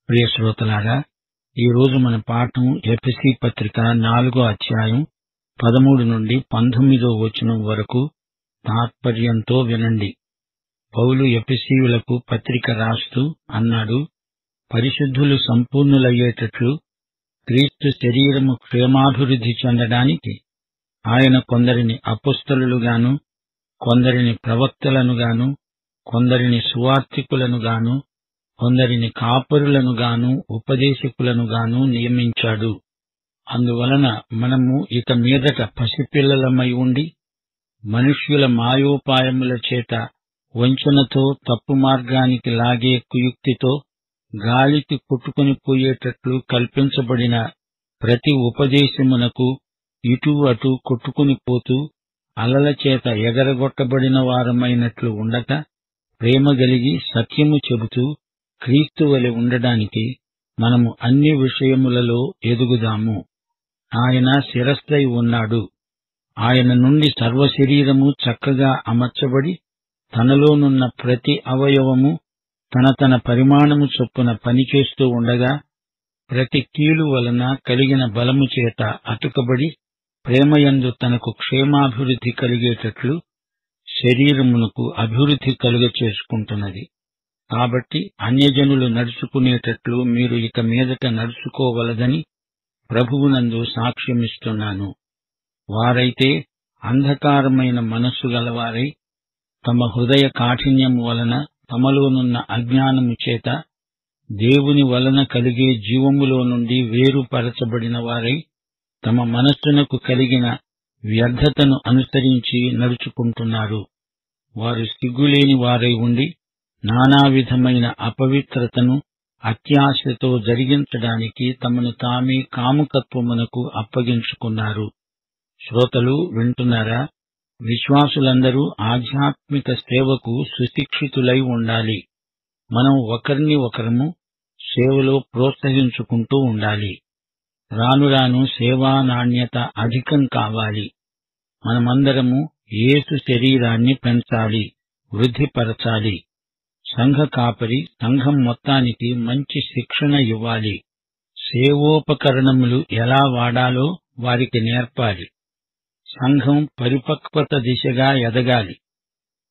ప్రియ శ్రోతలారా, ఈ రోజు మన పాఠం ఎఫెసీ పత్రిక 4వ అధ్యాయం 13 నుండి 19వ వచనం వరకు తాత్పర్యంతో వినండి. పౌలు ఎఫెసీయులకు పత్రిక రాస్తూ అన్నాడు, పరిశుద్ధులు సంపూర్ణులయ్యేటట్లు క్రీస్తు శరీరము క్షేమాభివృద్ధి చెందడానికి ఆయన కొందరిని అపొస్తలులుగాను, కొందరిని ప్రవక్తలనుగాను, కొందరిని సువార్తికులనుగాను, కొందరిని కాపరులనుగాను, ఉపదేశకులనుగాను నియమించాడు. అందువలన మనము ఇక మీదట పసిపిల్లలమై ఉండి మనుష్యుల మాయోపాయముల చేత వంచనతో తప్పు మార్గానికి లాగే కుయుక్తితో గాలికి కొట్టుకొని పోయేటట్లు కల్పించబడిన ప్రతి ఉపదేశమునకు ఇటూ అటూ కొట్టుకుని పోతూ అలల చేత ఎగరగొట్టబడిన వారమైనట్లు ఉండక, ప్రేమ గలిగి సత్యము చెబుతూ క్రీస్తు వలె ఉండడానికి మనము అన్ని విషయములలో ఎదుగుదాము. ఆయన శిరస్సై ఉన్నాడు. ఆయన నుండి సర్వశరీరము చక్కగా అమర్చబడి తనలోనున్న ప్రతి అవయవము తన పరిమాణము చొప్పున పనిచేస్తూ ఉండగా, ప్రతి కీలు వలన కలిగిన బలము చేత అతుకబడి ప్రేమయందు తనకు క్షేమాభివృద్ధి కలిగేటట్లు శరీరమునకు అభివృద్ధి కలుగచేసుకుంటున్నది. కాబట్టి అన్యజనులు నడుచుకునేటట్లు మీరు ఇక మీదట నడుచుకోవలదని ప్రభువునందు సాక్ష్యమిస్తున్నాను. వారైతే అంధకారమైన మనస్సు గలవారై తమ హృదయ కాఠిన్యము వలన తమలోనున్న అజ్ఞానము చేత దేవుని వలన కలిగే జీవములో నుండి వేరుపరచబడిన వారై తమ మనస్సునకు కలిగిన వ్యర్థతను అనుసరించి నడుచుకుంటున్నారు. వారు సిగ్గులేని వారై ఉండి నానావిధమైన అపవిత్రతను అత్యాశతో జరిగించడానికి తమను తామే కాముకత్వమునకు అప్పగించుకున్నారు. శ్రోతలు వింటున్నారా? విశ్వాసులందరూ ఆధ్యాత్మిక సేవకు సుశిక్షితులై ఉండాలి. మనం ఒకరిని ఒకరము సేవలో ప్రోత్సహించుకుంటూ ఉండాలి. రాను రాను సేవా నాణ్యత అధికం కావాలి. మనమందరము యేసు శరీరాన్ని పెంచాలి, వృద్ధిపరచాలి. సంఘ కాపరి సంఘం మొత్తానికి మంచి శిక్షణ ఇవ్వాలి. సేవోపకరణములు ఎలా వాడాలో వారికి నేర్పాలి. సంఘం పరిపక్వత దిశగా ఎదగాలి.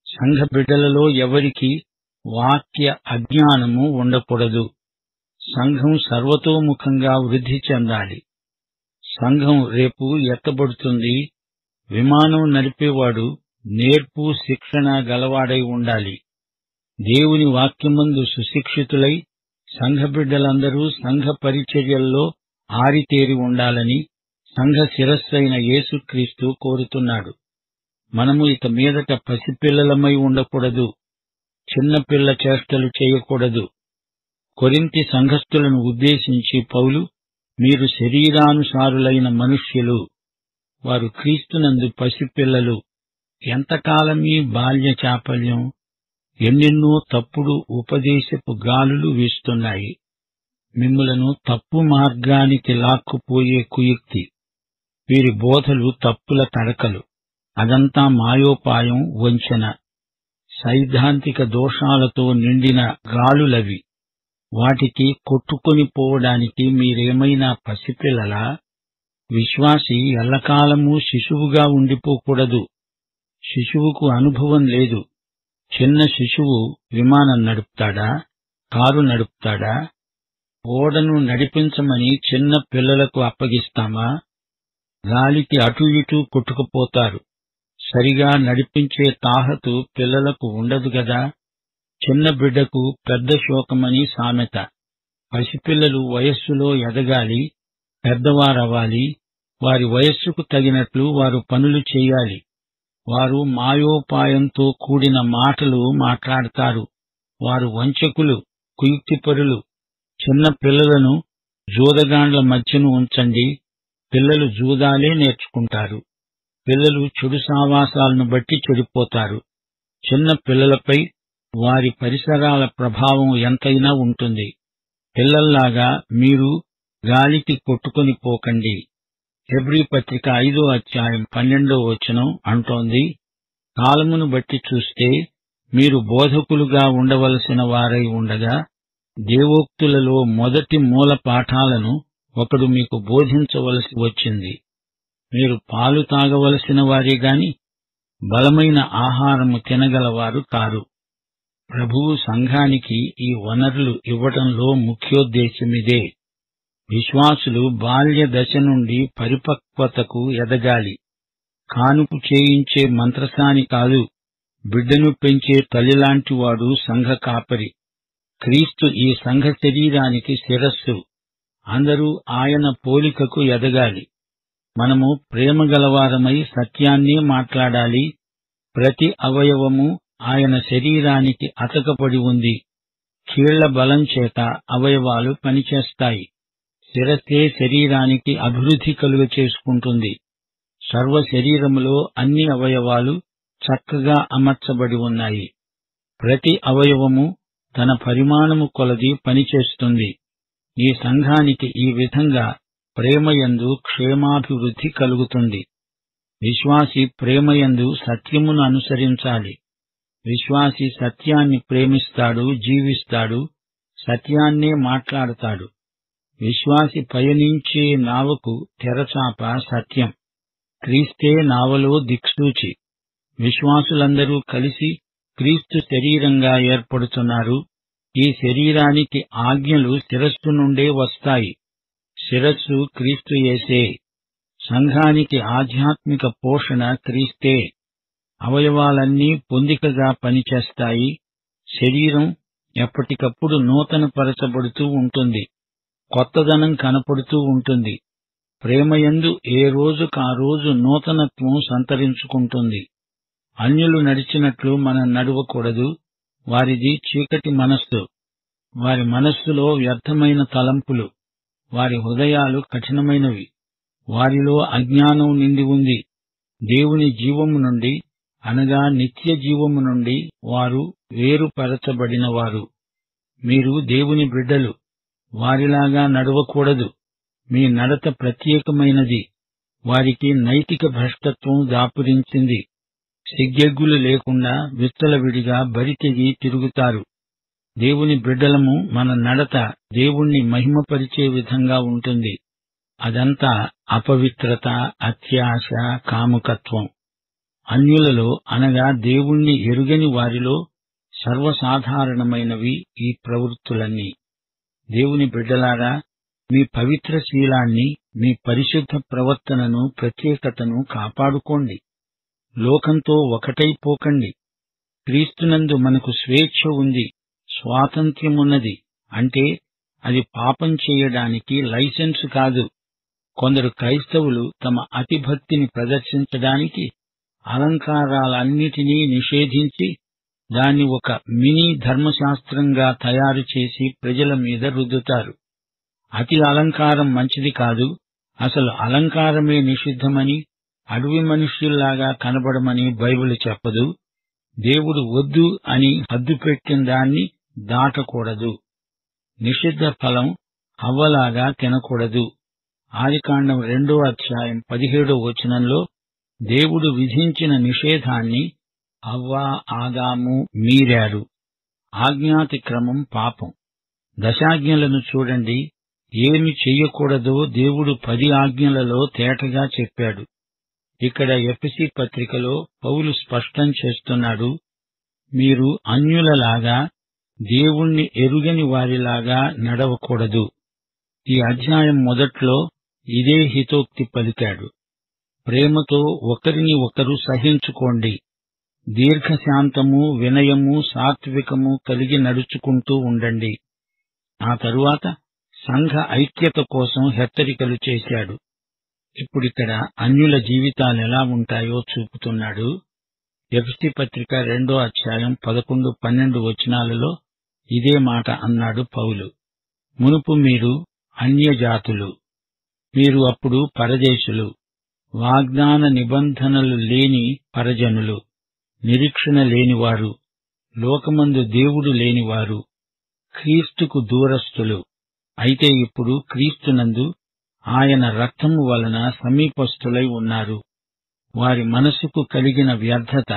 సంఘ బిడ్డలలో ఎవరికి వాక్య అజ్ఞానము ఉండకూడదు. సంఘం సర్వతోముఖంగా వృద్ధి చెందాలి. సంఘం రేపు ఎత్తబడుతుంది. విమానం నడిపేవాడు నేర్పు శిక్షణ గలవాడై ఉండాలి. దేవుని వాక్యమందు సుశిక్షితులై సంఘ బిడ్డలందరూ సంఘ పరిచర్యల్లో ఆరితేరి ఉండాలని సంఘ శిరస్సైన యేసుక్రీస్తు కోరుతున్నాడు. మనము ఇక మీదట పసిపిల్లలమై ఉండకూడదు. చిన్నపిల్ల చేష్టలు చేయకూడదు. కొరింథీ సంఘస్థులను ఉద్దేశించి పౌలు, మీరు శరీరానుసారులైన మనుష్యులు, వారు క్రీస్తునందు పసిపిల్లలు. ఎంతకాలమీ బాల్య చాపల్యం, ఎన్నెన్నో తప్పుడు ఉపదేశపు గాలులు వీస్తున్నాయి. మిమ్ములను తప్పు మార్గానికి లాక్కుపోయే కుయుక్తి, వీరి బోధలు తప్పుల తడకలు, అదంతా మాయోపాయం, వంచన, సైద్ధాంతిక దోషాలతో నిండిన గాలులవి. వాటికి కొట్టుకొని పోవడానికి మీరేమైనా పసిపిల్లలా? విశ్వాసి ఎల్లకాలమూ శిశువుగా ఉండిపోకూడదు. శిశువుకు అనుభవం లేదు. చిన్న శిశువు విమానం నడుపుతాడా? కారు నడుపుతాడా? ఓడను నడిపించమని చిన్న పిల్లలకు అప్పగిస్తామా? గాలికి అటూ ఇటూ కొట్టుకుపోతారు. సరిగా నడిపించే తాహతు పిల్లలకు ఉండదు గదా. చిన్న బిడ్డకు పెద్ద శోకమని సామెత. పసిపిల్లలు వయస్సులో ఎదగాలి, పెద్దవారవ్వాలి. వారి వయస్సుకు తగినట్లు వారు పనులు చేయాలి. వారు మాయోపాయంతో కూడిన మాటలు మాట్లాడతారు. వారు వంచకులు, కుయుక్తిపరులు. చిన్న పిల్లలను జూదగాండ్ల మధ్యను ఉంచండి. పిల్లలు జూదాలే నేర్చుకుంటారు. పిల్లలు చెడు సావాసాలను బట్టి చెడిపోతారు. చిన్న పిల్లలపై వారి పరిసరాల ప్రభావం ఎంతైనా ఉంటుంది. పిల్లల్లాగా మీరు గాలికి కొట్టుకొని పోకండి. హెబ్రీ పత్రిక 5వ అధ్యాయం 12వ వచనం అంటోంది, కాలమును బట్టి చూస్తే మీరు బోధకులుగా ఉండవలసిన వారై ఉండగా దేవోక్తులలో మొదటి మూల పాఠాలను ఒకడు మీకు బోధించవలసి వచ్చింది. మీరు పాలు తాగవలసిన వారే గాని బలమైన ఆహారము తినగలవారు కారు. ప్రభువు సంఘానికి ఈ వనరులు ఇవ్వడంలో ముఖ్యోద్దేశమిదే. విశ్వాసులు బాల్య దశ నుండి పరిపక్వతకు ఎదగాలి. కానుపు చేయించే మంత్రసాని కాదు, బిడ్డను పెంచే తల్లిలాంటివాడు సంఘ కాపరి. క్రీస్తు ఈ సంఘ శరీరానికి శిరస్సు. అందరూ ఆయన పోలికకు ఎదగాలి. మనము ప్రేమగలవారమై సత్యాన్నే మాట్లాడాలి. ప్రతి అవయవము ఆయన శరీరానికి అతకపడి ఉంది. కీళ్ల బలం చేత అవయవాలు పనిచేస్తాయి. శిరస్సే శరీరానికి అభివృద్ధి కలుగచేసుకుంటుంది. సర్వ శరీరములో అన్ని అవయవాలు చక్కగా అమర్చబడి ఉన్నాయి. ప్రతి అవయవము తన పరిమాణము కొలది పనిచేస్తుంది. ఈ సంఘానికి ఈ విధంగా ప్రేమయందు క్షేమాభివృద్ధి కలుగుతుంది. విశ్వాసి ప్రేమయందు సత్యమును అనుసరించాలి. విశ్వాసి సత్యాన్ని ప్రేమిస్తాడు, జీవిస్తాడు, సత్యాన్నే మాట్లాడతాడు. విశ్వాసి పయనించే నావకు తెరచాప సత్యం. క్రీస్తే నావలో దిక్సూచి. విశ్వాసులందరూ కలిసి క్రీస్తు శరీరంగా ఏర్పడుతున్నారు. ఈ శరీరానికి ఆజ్ఞలు శిరస్సు నుండే వస్తాయి. శిరస్సు క్రీస్తు యేసే. సంఘానికి ఆధ్యాత్మిక పోషణ క్రీస్తే. అవయవాలన్నీ పొందికగా పనిచేస్తాయి. శరీరం ఎప్పటికప్పుడు నూతనపరచబడుతూ ఉంటుంది. కొత్తదనం కనపడుతూ ఉంటుంది. ప్రేమయందు ఏ రోజుకా రోజు నూతనత్వం సంతరించుకుంటుంది. అన్యులు నడిచినట్లు మనం నడవకూడదు. వారిది చీకటి మనస్సు. వారి మనస్సులో వ్యర్థమైన తలంపులు. వారి హృదయాలు కఠినమైనవి. వారిలో అజ్ఞానం నిండి ఉంది. దేవుని జీవము నుండి అనగా నిత్య జీవము నుండి వారు వేరుపరచబడినవారు. మీరు దేవుని బిడ్డలు. వారిలాగా నడవకూడదు. మీ నడత ప్రత్యేకమైనది. వారికి నైతిక భ్రష్టత్వం దాపురించింది. సిగ్గెగ్గులు లేకుండా విచ్చలవిడిగా బరితెగి తిరుగుతారు. దేవుని బిడ్డలము మన నడత దేవుణ్ణి మహిమపరిచే విధంగా ఉంటుంది. అదంతా అపవిత్రత, అత్యాశ, కాముకత్వం. అన్యులలో అనగా దేవుణ్ణి ఎరుగని వారిలో సర్వసాధారణమైనవి ఈ ప్రవృత్తులన్నీ. దేవుని బిడ్డలారా, మీ పవిత్రశీలాన్ని, మీ పరిశుద్ధ ప్రవర్తనను, ప్రత్యేకతను కాపాడుకోండి. లోకంతో ఒకటైపోకండి. క్రీస్తునందు మనకు స్వేచ్ఛ ఉంది, స్వాతంత్ర్యమున్నది. అంటే అది పాపం చేయడానికి లైసెన్సు కాదు. కొందరు క్రైస్తవులు తమ అతిభక్తిని ప్రదర్శించడానికి అలంకారాలన్నిటినీ నిషేధించి దాన్ని ఒక మినీ ధర్మశాస్త్రంగా తయారు చేసి ప్రజల మీద రుద్దుతారు. అతి అలంకారం మంచిది కాదు. అసలు అలంకారమే నిషిద్ధమని, అడవి మనుష్యుల్లాగా కనబడమని బైబిలు చెప్పదు. దేవుడు వద్దు అని హద్దు పెట్టిన దాన్ని దాటకూడదు. నిషిద్ధ ఫలం హవ్వలాగా తినకూడదు. ఆదికాండం 2:17 దేవుడు విధించిన నిషేధాన్ని హవ్వ, ఆదాము మీరారు. ఆజ్ఞాతిక్రమం పాపం. దశాజ్ఞలను చూడండి. ఏమి చెయ్యకూడదో దేవుడు 10 ఆజ్ఞలలో తేటగా చెప్పాడు. ఇక్కడ ఎఫెసీ పత్రికలో పౌలు స్పష్టం చేస్తున్నాడు, మీరు అన్యులలాగా దేవుణ్ణి ఎరుగని వారిలాగా నడవకూడదు. ఈ అధ్యాయం మొదట్లో ఇదే హితోక్తి పలికాడు. ప్రేమతో ఒకరిని ఒకరు సహించుకోండి. దీర్ఘశాంతము, వినయము, సాత్వికము కలిగి నడుచుకుంటూ ఉండండి. ఆ తరువాత సంఘ ఐక్యత కోసం హెచ్చరికలు చేశాడు. ఇప్పుడిక్కడ అన్యుల జీవితాలెలా ఉంటాయో చూపుతున్నాడు. ఎఫెసీ పత్రిక 2:11-12 ఇదే మాట అన్నాడు పౌలు. మునుపు మీరు అన్యజాతులు. మీరు అప్పుడు పరదేశులు, వాగ్దాన నిబంధనలు లేని పరజనులు, నిరీక్షణ లేనివారు, లోకమందు దేవుడు లేనివారు, క్రీస్తుకు దూరస్థులు. అయితే ఇప్పుడు క్రీస్తునందు ఆయన రక్తము వలన సమీపస్థులై ఉన్నారు. వారి మనసుకు కలిగిన వ్యర్థత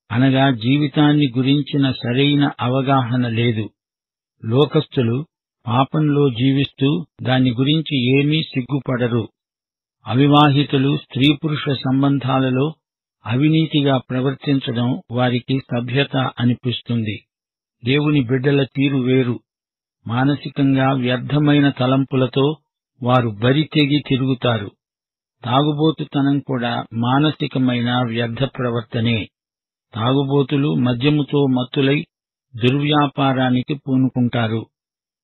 అనగా జీవితాన్ని గురించిన సరైన అవగాహన లేదు. లోకస్తులు పాపంలో జీవిస్తూ దాని గురించి ఏమీ సిగ్గుపడరు. అవివాహితులు స్త్రీ పురుష సంబంధాలలో అవినీతిగా ప్రవర్తించడం వారికి సభ్యత అనిపిస్తుంది. దేవుని బిడ్డల తీరు వేరు. మానసికంగా వ్యర్థమైన తలంపులతో వారు బరితెగి తిరుగుతారు. తాగుబోతుతనం కూడా మానసికమైన వ్యర్థ ప్రవర్తనే. తాగుబోతులు మద్యముతో మత్తులై దుర్వ్యాపారానికి పూనుకుంటారు.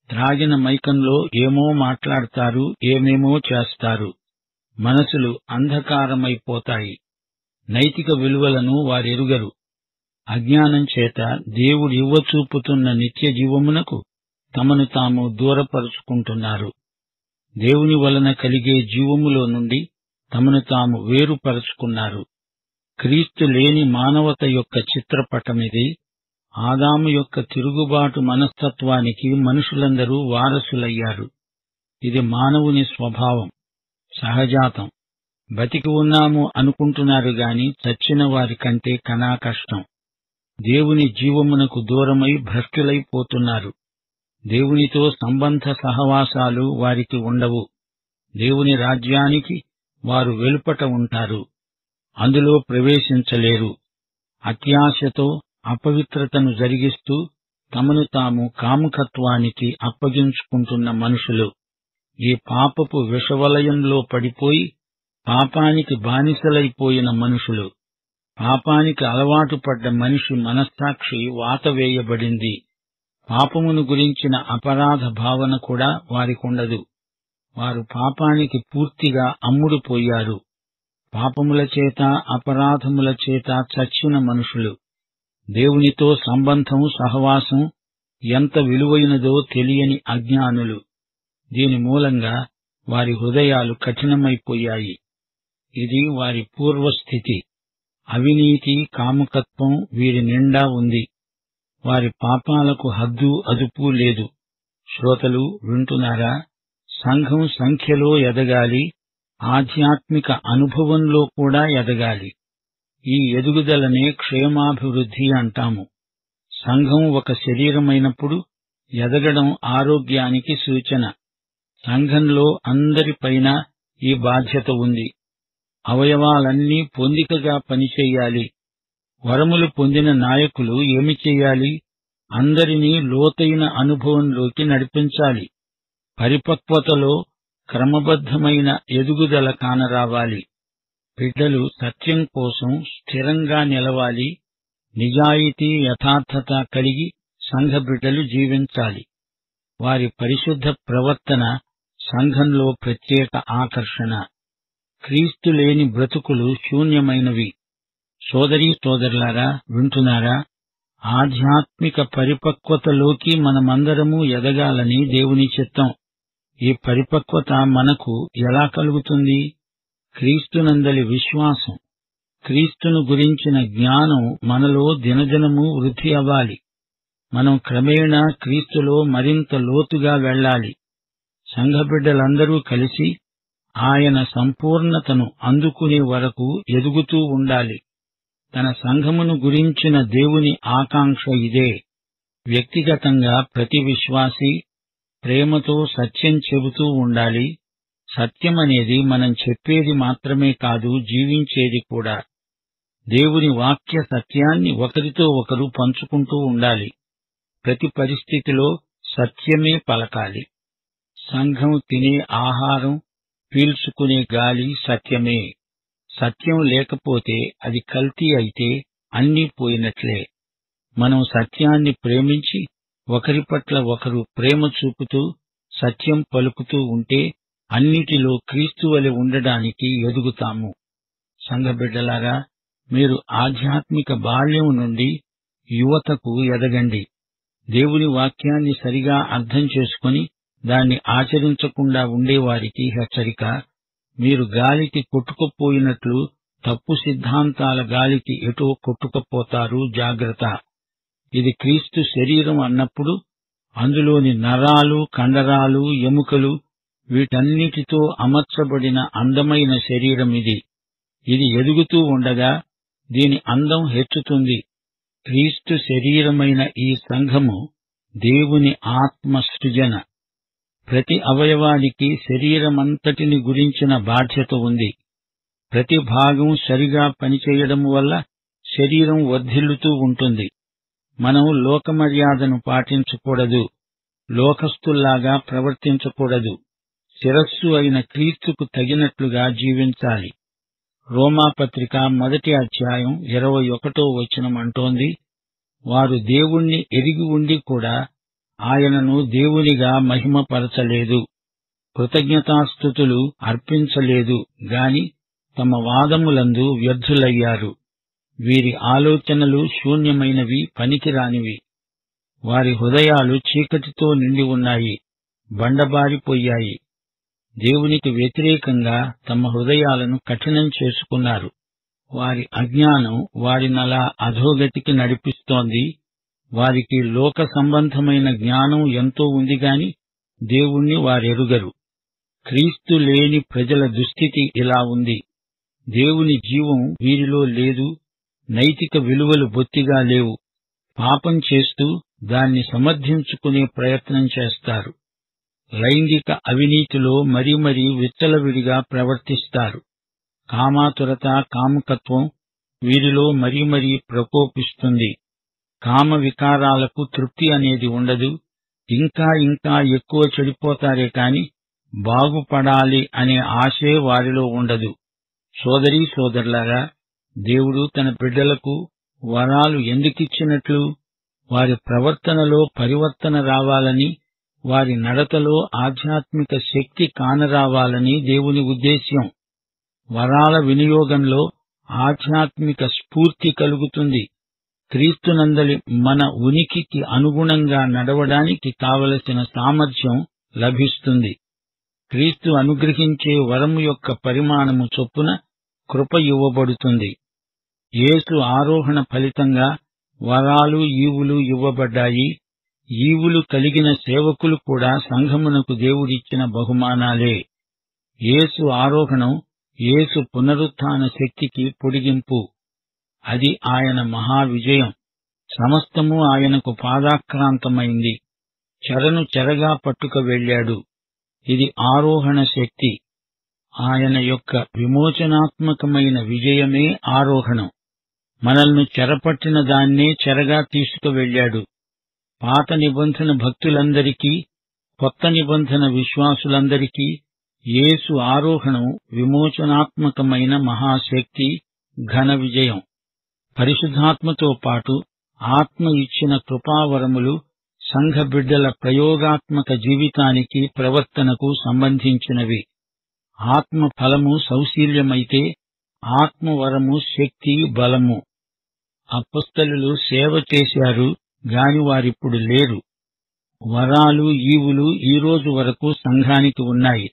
త్రాగిన మైకంలో ఏమో మాట్లాడతారు, ఏమేమో చేస్తారు. మనసులు అంధకారమైపోతాయి. నైతిక విలువలను వారెరుగరు. అజ్ఞానం చేత దేవుడివ్వచూపుతున్న నిత్య జీవమునకు తమను తాము దూరపరుచుకుంటున్నారు. దేవుని వలన కలిగే జీవములో నుండి తమను తాము వేరుపరుచుకున్నారు. క్రీస్తు లేని మానవత యొక్క చిత్రపటమిది. ఆదాము యొక్క తిరుగుబాటు మనస్తత్వానికి మనుషులందరూ వారసులయ్యారు. ఇది మానవుని స్వభావం, సహజాతం. బతికి ఉన్నాము అనుకుంటున్నారు గాని చచ్చిన వారి కంటే కనా కష్టం. దేవుని జీవమునకు దూరమై భ్రష్టులైపోతున్నారు. దేవునితో సంబంధ సహవాసాలు వారికి ఉండవు. దేవుని రాజ్యానికి వారు వెలుపట ఉంటారు, అందులో ప్రవేశించలేరు. అత్యాశతో అపవిత్రతను జరిగిస్తూ తమను తాము కాముకత్వానికి అప్పగించుకుంటున్న మనుషులు. ఈ పాపపు విషవలయంలో పడిపోయి పాపానికి బానిసలైపోయిన మనుషులు. పాపానికి అలవాటు పడ్డ మనిషి మనస్సాక్షి వాతవేయబడింది. పాపమును గురించిన అపరాధ భావన కూడా వారికుండదు. వారు పాపానికి పూర్తిగా అమ్ముడుపోయారు. పాపముల చేత అపరాధముల చేత చచ్చిన మనుషులు. దేవునితో సంబంధం సహవాసం ఎంత విలువైనదో తెలియని అజ్ఞానులు. దీని మూలంగా వారి హృదయాలు కఠినమైపోయాయి. ఇది వారి పూర్వస్థితి. అవినీతి, కాముకత్వం వీరి నిండా ఉంది. వారి పాపాలకు హద్దు అదుపు లేదు. శ్రోతలు వింటున్నారా? సంఘం సంఖ్యలో ఎదగాలి, ఆధ్యాత్మిక అనుభవంలో కూడా ఎదగాలి. ఈ ఎదుగుదలనే క్షేమాభివృద్ధి అంటాము. సంఘం ఒక శరీరమైనప్పుడు ఎదగడం ఆరోగ్యానికి సూచన. సంఘంలో అందరిపైన ఈ బాధ్యత ఉంది. అవయవాలన్నీ పొందికగా పనిచేయాలి. వరములు పొందిన నాయకులు ఏమి చెయ్యాలి? అందరినీ లోతైన అనుభవంలోకి నడిపించాలి. పరిపక్వతలో క్రమబద్ధమైన ఎదుగుదల కానరావాలి. బిడ్డలు సత్యం కోసం స్థిరంగా నిలవాలి. నిజాయితీ, యథార్థత కలిగి సంఘ బిడ్డలు జీవించాలి. వారి పరిశుద్ధ ప్రవర్తన సంఘంలో ప్రత్యేక ఆకర్షణ. క్రీస్తు లేని బ్రతుకులు శూన్యమైనవి. సోదరీ సోదరులారా, వింటున్నారా? ఆధ్యాత్మిక పరిపక్వతలోకి మనమందరము ఎదగాలని దేవుని చిత్తం. ఈ పరిపక్వత మనకు ఎలా కలుగుతుంది? క్రీస్తునందలి విశ్వాసం, క్రీస్తును గురించిన జ్ఞానం మనలో దినదినము వృద్ధి అవ్వాలి. మనం క్రమేణా క్రీస్తులో మరింత లోతుగా వెళ్ళాలి. సంఘబిడ్డలందరూ కలిసి ఆయన సంపూర్ణతను అందుకునే వరకు ఎదుగుతూ ఉండాలి. తన సంఘమును గురించిన దేవుని ఆకాంక్ష ఇదే. వ్యక్తిగతంగా ప్రతి విశ్వాసీ ప్రేమతో సత్యం చెబుతూ ఉండాలి. సత్యమనేది మనం చెప్పేది మాత్రమే కాదు, జీవించేది కూడా. దేవుని వాక్య సత్యాన్ని ఒకరితో ఒకరు పంచుకుంటూ ఉండాలి. ప్రతి పరిస్థితిలో సత్యమే పలకాలి. సంఘం తినే ఆహారం, పీల్చుకునే గాలి సత్యమే. సత్యం లేకపోతే అది కల్తీ అయితే అన్నీ పోయినట్లే. మనం సత్యాన్ని ప్రేమించి ఒకరి పట్ల ఒకరు ప్రేమ చూపుతూ సత్యం పలుకుతూ ఉంటే అన్నిటిలో క్రీస్తువలె ఉండడానికి ఎదుగుతాము. సంఘబిడ్డలారా, మీరు ఆధ్యాత్మిక బాల్యం నుండి యువతకు ఎదగండి. దేవుని వాక్యాన్ని సరిగా అర్థం చేసుకుని దాన్ని ఆచరించకుండా ఉండేవారికి హెచ్చరిక. మీరు గాలికి కొట్టుకుపోయినట్లు తప్పు సిద్ధాంతాల గాలికి ఎటో కొట్టుకుపోతారు, జాగ్రత్త. ఇది క్రీస్తు శరీరం అన్నప్పుడు అందులోని నరాలు, కండరాలు, ఎముకలు వీటన్నిటితో అమర్చబడిన అందమైన శరీరమిది. ఇది ఎదుగుతూ ఉండగా దీని అందం హెచ్చుతుంది. క్రీస్తు శరీరమైన ఈ సంఘము దేవుని ఆత్మ సృజన. ప్రతి అవయవానికి శరీరమంతటిని గురించిన బాధ్యత ఉంది. ప్రతి భాగం సరిగా పనిచేయడం వల్ల శరీరం వర్ధిల్లుతూ ఉంటుంది. మనం లోకమర్యాదను పాటించకూడదు, లోకస్తుల్లాగా ప్రవర్తించకూడదు. శిరస్సు అయిన క్రీస్తుకు తగినట్లుగా జీవించాలి. రోమాపత్రిక 1వ అధ్యాయం 21వ వచనం అంటోంది, వారు దేవుణ్ణి ఎరిగి ఉండి కూడా ఆయనను దేవునిగా మహిమపరచలేదు, కృతజ్ఞతాస్తుతులు అర్పించలేదు గాని తమ వాదములందు వ్యర్థులయ్యారు. వీరి ఆలోచనలు శూన్యమైనవి, పనికిరానివి. వారి హృదయాలు చీకటితో నిండి ఉన్నాయి, బండబారిపోయాయి. దేవునికి వ్యతిరేకంగా తమ హృదయాలను కఠినం చేసుకున్నారు. వారి అజ్ఞానం వారినలా అధోగతికి నడిపిస్తోంది. వారికి లోక సంబంధమైన జ్ఞానం ఎంతో ఉంది గాని దేవుణ్ణి వారెరుగరు. క్రీస్తు లేని ప్రజల దుస్థితి ఇలా ఉంది. దేవుని జీవం వీరిలో లేదు, నైతిక విలువలు బొత్తిగా లేవు. పాపం చేస్తూ దాన్ని సమర్థించుకునే ప్రయత్నం చేస్తారు. లైంగిక అవినీతిలో మరీ విచ్చలవిడిగా ప్రవర్తిస్తారు. కామాతురత, కాముకత్వం వీరిలో మరీ ప్రకోపిస్తుంది. కామ వికారాలకు తృప్తి అనేది ఉండదు. ఇంకా ఎక్కువ చెడిపోతారే కాని బాగుపడాలి అనే ఆశే వారిలో ఉండదు. సోదరీ సోదరులారా, దేవుడు తన బిడ్డలకు వరాలు ఎందుకిచ్చినట్లు? వారి ప్రవర్తనలో పరివర్తన రావాలని, వారి నడతలో ఆధ్యాత్మిక శక్తి కానరావాలని దేవుని ఉద్దేశ్యం. వరాల వినియోగంలో ఆధ్యాత్మిక స్ఫూర్తి కలుగుతుంది. క్రీస్తునందలి మన ఉనికికి అనుగుణంగా నడవడానికి కావలసిన సామర్థ్యం లభిస్తుంది. క్రీస్తు అనుగ్రహించే వరము యొక్క పరిమాణము చొప్పున కృప ఇవ్వబడుతుంది. యేసు ఆరోహణ ఫలితంగా వరాలు, ఈవులు ఇవ్వబడ్డాయి. ఈవులు కలిగిన సేవకులు కూడా సంఘమునకు దేవుడిచ్చిన బహుమానాలే. యేసు ఆరోహణం యేసు పునరుత్థాన శక్తికి పొడిగింపు. అది ఆయన మహావిజయం. సమస్తము ఆయనకు పాదాక్రాంతమైంది. చెరను చెరగా పట్టుక వెళ్ళాడు. ఇది ఆరోహణ శక్తి. ఆయన యొక్క విమోచనాత్మకమైన విజయమే ఆరోహణం. మనల్ని చెరపట్టిన దాన్నే చెరగా తీసుకువెళ్ళాడు. పాత నిబంధన భక్తులందరికీ, కొత్త నిబంధన విశ్వాసులందరికీ యేసు ఆరోహణం విమోచనాత్మకమైన మహాశక్తి, ఘన విజయం. పరిశుద్ధాత్మతో పాటు ఆత్మ ఇచ్చిన కృపావరములు సంఘ బిడ్డల ప్రయోగాత్మక జీవితానికి, ప్రవర్తనకు సంబంధించినవి. ఆత్మ ఫలము సౌశీల్యమైతే ఆత్మవరము శక్తి, బలము. అపొస్తలులు సేవ చేశారు గాని వారిప్పుడు లేరు. వరాలు, ఈవులు ఈ రోజు వరకు సంఘానికి ఉన్నాయి.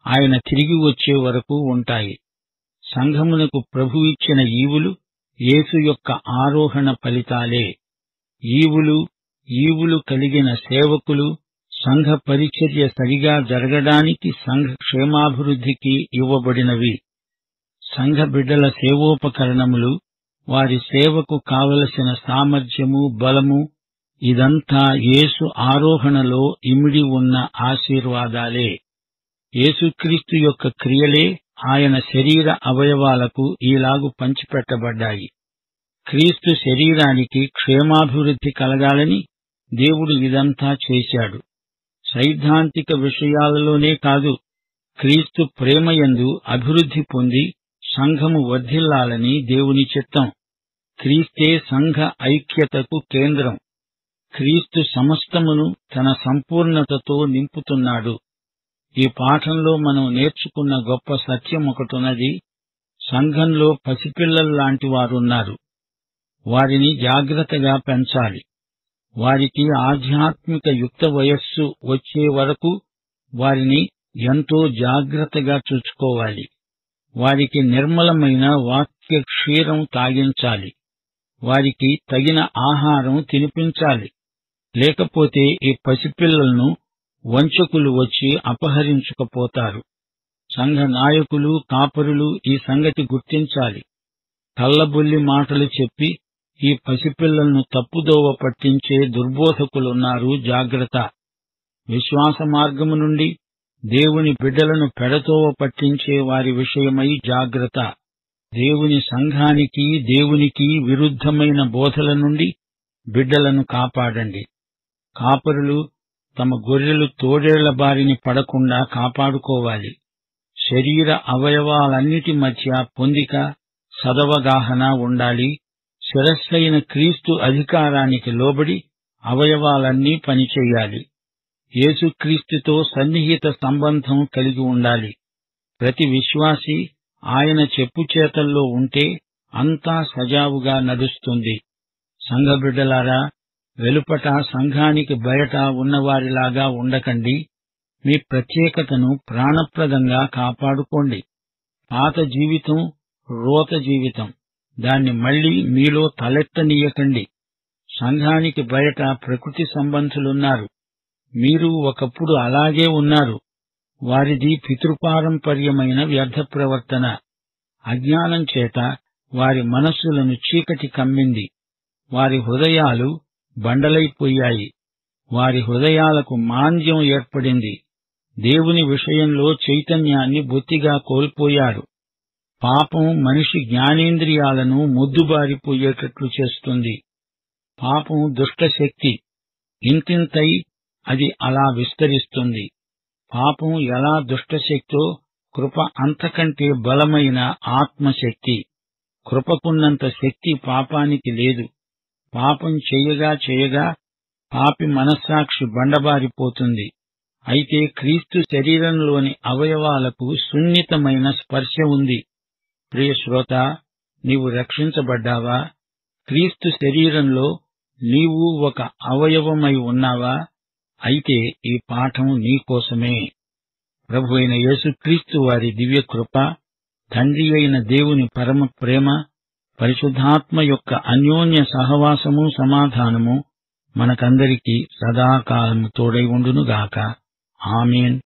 ఆయన తిరిగి వచ్చే వరకు ఉంటాయి. సంఘమునకు ప్రభు ఇచ్చిన ఈవులు యేసు యొక్క ఆరోహణ ఫలితాలే. ఈవులు కలిగిన సేవకులు సంఘ పరిచర్య సరిగా జరగడానికి, సంఘ క్షేమాభివృద్ధికి ఇవ్వబడినవి. సంఘ బిడ్డల సేవోపకరణములు, వారి సేవకు కావలసిన సామర్థ్యము, బలము, ఇదంతా యేసు ఆరోహణలో ఇమిడి ఉన్న ఆశీర్వాదాలే. యేసుక్రీస్తు యొక్క క్రియలే ఆయన శరీర అవయవాలకు ఈలాగు పంచిపెట్టబడ్డాయి. క్రీస్తు శరీరానికి క్షేమాభివృద్ధి కలగాలని దేవుడు ఇదంతా చేశాడు. సైద్ధాంతిక విషయాలలోనే కాదు, క్రీస్తు ప్రేమయందు అభివృద్ధి పొంది సంఘము వర్ధిల్లాలని దేవుని చిత్తం. క్రీస్తే సంఘ ఐక్యతకు కేంద్రం. క్రీస్తు సమస్తమును తన సంపూర్ణతతో నింపుతున్నాడు. ఈ పాఠంలో మనం నేర్చుకున్న గొప్ప సత్యం ఒకటున్నది. సంఘంలో పసిపిల్లల్లాంటి వారున్నారు. వారిని జాగ్రత్తగా పెంచాలి. వారికి ఆధ్యాత్మిక యుక్త వయస్సు వచ్చే వరకు వారిని ఎంతో జాగ్రత్తగా చూసుకోవాలి. వారికి నిర్మలమైన వాక్య క్షీరం తాగించాలి. వారికి తగిన ఆహారం తినిపించాలి. లేకపోతే ఈ పసిపిల్లలను వంచకులు వచ్చి అపహరించుకుపోతారు. సంఘ నాయకులు, కాపరులు ఈ సంగతి గుర్తించాలి. కల్లబొల్లి మాటలు చెప్పి ఈ పసిపిల్లలను తప్పుదోవ పట్టించే దుర్బోధకులున్నారు, జాగ్రత్త. విశ్వాస మార్గము నుండి దేవుని బిడ్డలను పెడతోవ పట్టించే వారి విషయమై జాగ్రత్త. దేవుని సంఘానికి, దేవునికి విరుద్ధమైన బోధల నుండి బిడ్డలను కాపాడండి. కాపరులు తమ గొర్రెలు తోడేళ్ల బారిని పడకుండా కాపాడుకోవాలి. శరీర అవయవాలన్నిటి మధ్య పొందిక, సదవగాహన ఉండాలి. శిరస్సైన క్రీస్తు అధికారానికి లోబడి అవయవాలన్నీ పనిచెయ్యాలి. యేసుక్రీస్తుతో సన్నిహిత సంబంధం కలిగి ఉండాలి. ప్రతి విశ్వాసి ఆయన చెప్పుచేతల్లో ఉంటే అంతా సజావుగా నడుస్తుంది. సంఘబిడ్డలారా, వెలుపట సంఘానికి బయట ఉన్నవారిలాగా ఉండకండి. మీ ప్రత్యేకతను ప్రాణప్రదంగా కాపాడుకోండి. పాత జీవితం రోత జీవితం, దాన్ని మళ్లీ మీలో తలెత్తనీయకండి. సంఘానికి బయట ప్రకృతి సంబంధులున్నారు. మీరు ఒకప్పుడు అలాగే ఉన్నారు. వారిది పితృపారంపర్యమైన వ్యర్థ ప్రవర్తన. అజ్ఞానం చేత వారి మనస్సులను చీకటి కమ్మింది. వారి హృదయాలు బండలైపోయాయి. వారి హృదయాలకు మాంద్యం ఏర్పడింది. దేవుని విషయంలో చైతన్యాన్ని బొత్తిగా కోల్పోయారు. పాపం మనిషి జ్ఞానేంద్రియాలను మొద్దుబారిపోయేటట్లు చేస్తుంది. పాపం దుష్టశక్తి. ఇంతింతై అది అలా విస్తరిస్తుంది. పాపం ఎలా దుష్టశక్తో, కృప అంతకంటే బలమైన ఆత్మశక్తి. కృపకున్నంత శక్తి పాపానికి లేదు. పాపం చేయగా చేయగా పాపి మనస్సాక్షి బండబారిపోతుంది. అయితే క్రీస్తు శరీరంలోని అవయవాలకు సున్నితమైన స్పర్శ ఉంది. ప్రియ శ్రోత, నీవు రక్షించబడ్డావా? క్రీస్తు శరీరంలో నీవు ఒక అవయవమై ఉన్నావా? అయితే ఈ పాఠం నీకోసమే. ప్రభువైన యేసుక్రీస్తు వారి దివ్యకృప, తండ్రి అయిన దేవుని పరమ ప్రేమ, పరిశుద్ధాత్మ యొక్క అన్యోన్య సహవాసము, సమాధానము మనకందరికీ సదాకాలము తోడై ఉండునుగాక. ఆమేన్.